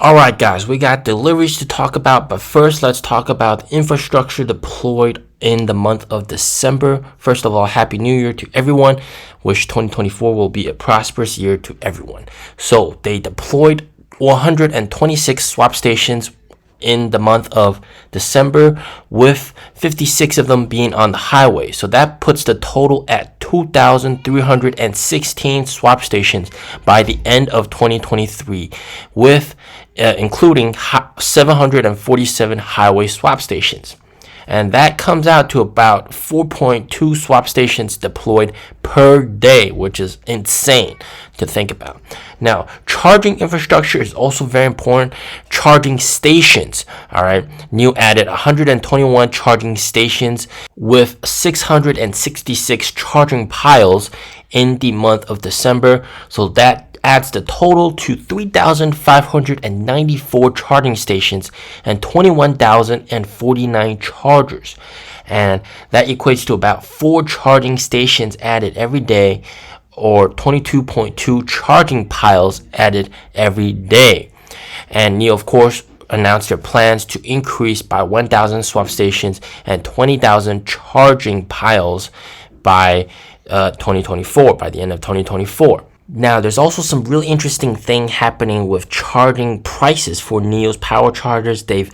Alright guys, we got deliveries to talk about, but first let's talk about infrastructure deployed in the month of December. First of all, Happy New Year to everyone. Wish 2024 will be a prosperous year to everyone. So they deployed 126 swap stations in the month of December, with 56 of them being on the highway. So that puts the total at 2,316 swap stations by the end of 2023, with including 747 highway swap stations. And that comes out to about 4.2 swap stations deployed per day, which is insane to think about. Now, charging infrastructure is also very important. Charging stations, all right. NIO added 121 charging stations with 666 charging piles in the month of December. So that adds the total to 3,594 charging stations and 21,049 chargers. And that equates to about 4 charging stations added every day, or 22.2 charging piles added every day. And NIO, of course, announced their plans to increase by 1,000 swap stations and 20,000 charging piles by 2024, by the end of 2024. Now, there's also some really interesting thing happening with charging prices for NIO's power chargers. They've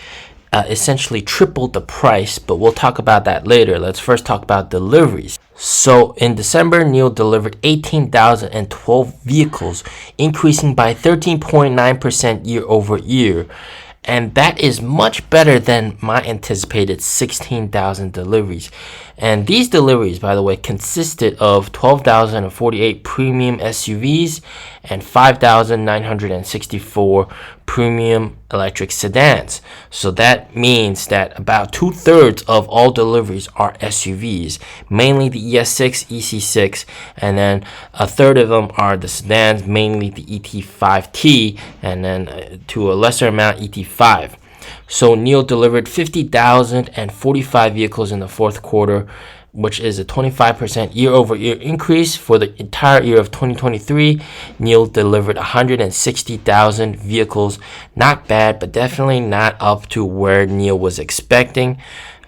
essentially tripled the price, but we'll talk about that later. Let's first talk about deliveries. So in December, NIO delivered 18,012 vehicles, increasing by 13.9% year over year. And that is much better than my anticipated 16,000 deliveries. And these deliveries, by the way, consisted of 12,048 premium SUVs and 5,964 premium electric sedans. So that means that about 2/3 of all deliveries are SUVs, mainly the ES6, EC6, and then 1/3 of them are the sedans, mainly the ET5T, and then to a lesser amount ET5. So NIO delivered 50,045 vehicles in the fourth quarter, which is a 25% year-over-year increase. For the entire year of 2023, NIO delivered 160,000 vehicles. Not bad, but definitely not up to where NIO was expecting.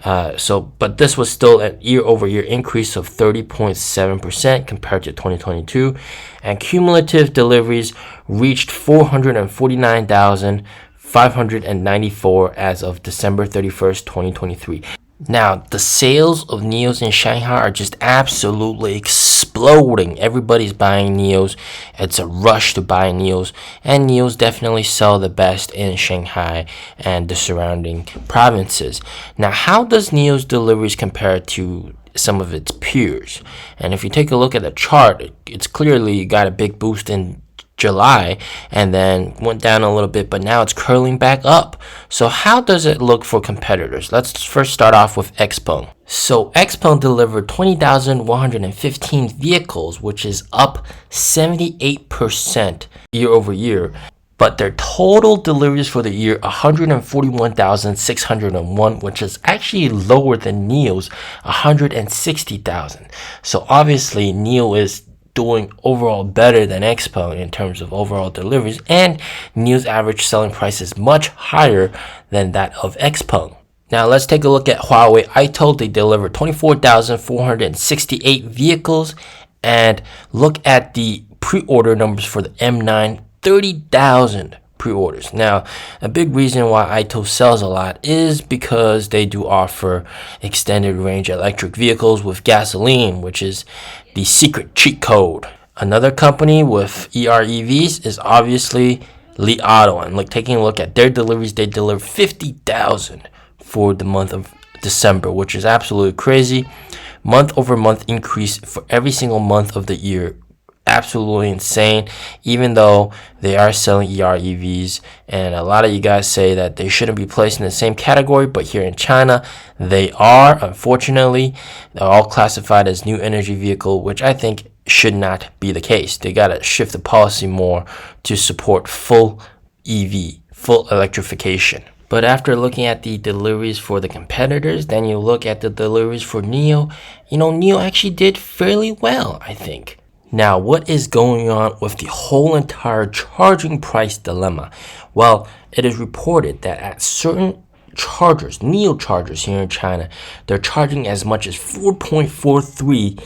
But this was still a year-over-year increase of 30.7% compared to 2022. And cumulative deliveries reached 449,594 as of December 31st, 2023. Now, the sales of NIOs in Shanghai are just absolutely exploding. Everybody's buying NIOs. It's a rush to buy NIOs, and NIOs definitely sell the best in Shanghai and the surrounding provinces. Now, how does NIO's deliveries compare to some of its peers? And if you take a look at the chart, it's clearly got a big boost in July and then went down a little bit, but now it's curling back up. So how does it look for competitors? Let's first start off with XOne. So XOne delivered 20,115 vehicles, which is up 78% year over year. But their total deliveries for the year, 141,601, which is actually lower than NIO's 160,000. So obviously NIO is doing overall better than XOne in terms of overall deliveries, and NIO's average selling price is much higher than that of XOne. Now let's take a look at Huawei Aito. They delivered 24,468 vehicles, and look at the pre-order numbers for the M9, 30,000 pre-orders. Now, a big reason why Aito sells a lot is because they do offer extended range electric vehicles with gasoline, which is the secret cheat code. Another company with EREVs is obviously Li Auto, and taking a look at their deliveries, they delivered 50,000 for the month of December, which is absolutely crazy. Month over month increase for every single month of the year. Absolutely insane, even though they are selling EREVs, and a lot of you guys say that they shouldn't be placed in the same category, but here in China they are. Unfortunately, they're all classified as new energy vehicle, which I think should not be the case. They gotta shift the policy more to support full EV, full electrification. But after looking at the deliveries for the competitors, then you look at the deliveries for NIO. NIO actually did fairly well, I think. Now, what is going on with the whole entire charging price dilemma? Well, it is reported that at certain chargers, NIO chargers here in China, they're charging as much as 4.43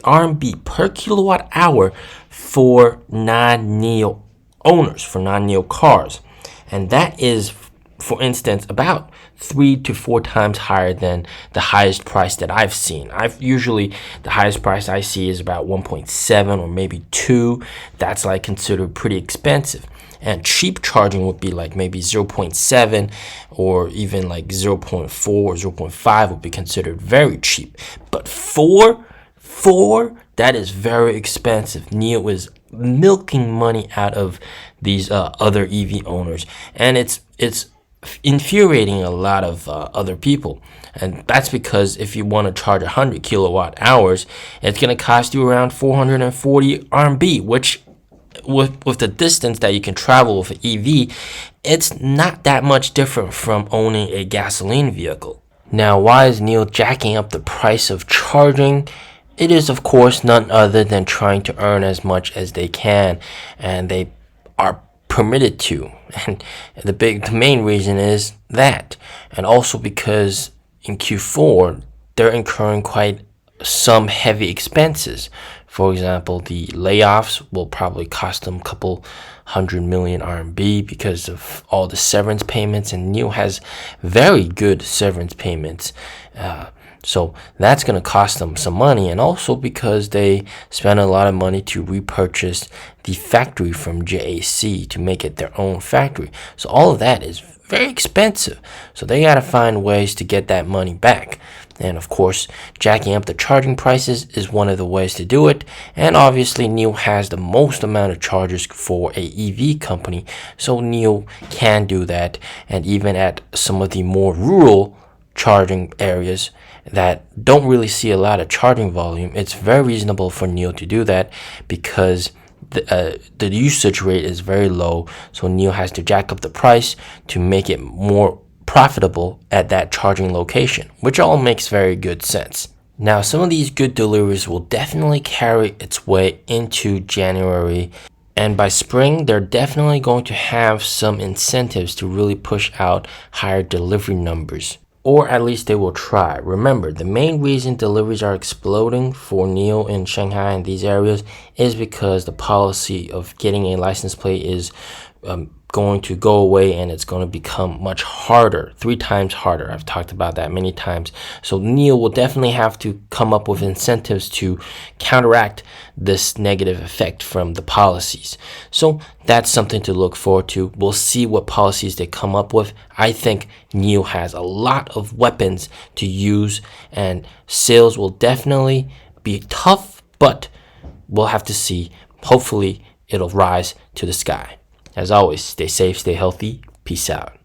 RMB per kilowatt hour for non-NIO owners, for non-NIO cars. And that is, for instance, about 3 to 4 times higher than the highest price that I've seen. The highest price I see is about 1.7 or maybe 2. That's like considered pretty expensive. And cheap charging would be like maybe 0.7 or even like 0.4 or 0.5 would be considered very cheap. But 4, that is very expensive. NIO is milking money out of these other EV owners, and it's infuriating a lot of other people. And that's because if you want to charge 100 kilowatt hours, it's going to cost you around 440 RMB, which with the distance that you can travel with an EV, it's not that much different from owning a gasoline vehicle. Now, why is NIO jacking up the price of charging? It is, of course, none other than trying to earn as much as they can, and they are permitted to. And the main reason is that, and also because in Q4 they're incurring quite some heavy expenses. For example, the layoffs will probably cost them a couple 100 million RMB because of all the severance payments, and NIO has very good severance payments. So that's going to cost them some money, and also because they spend a lot of money to repurchase the factory from JAC to make it their own factory. So all of that is very expensive. So they got to find ways to get that money back. And of course, jacking up the charging prices is one of the ways to do it. And obviously, NIO has the most amount of chargers for a EV company. So NIO can do that. And even at some of the more rural charging areas that don't really see a lot of charging volume, it's very reasonable for NIO to do that because the usage rate is very low. So NIO has to jack up the price to make it more profitable at that charging location, which all makes very good sense. Now, some of these good deliveries will definitely carry its way into January, and by spring, they're definitely going to have some incentives to really push out higher delivery numbers. Or at least they will try. Remember, the main reason deliveries are exploding for NIO in Shanghai and these areas is because the policy of getting a license plate is going to go away, and it's going to become much harder, 3 times harder. I've talked about that many times. So NIO will definitely have to come up with incentives to counteract this negative effect from the policies. So that's something to look forward to. We'll see what policies they come up with. I think NIO has a lot of weapons to use, and sales will definitely be tough, but we'll have to see. Hopefully, it'll rise to the sky. As always, stay safe, stay healthy. Peace out.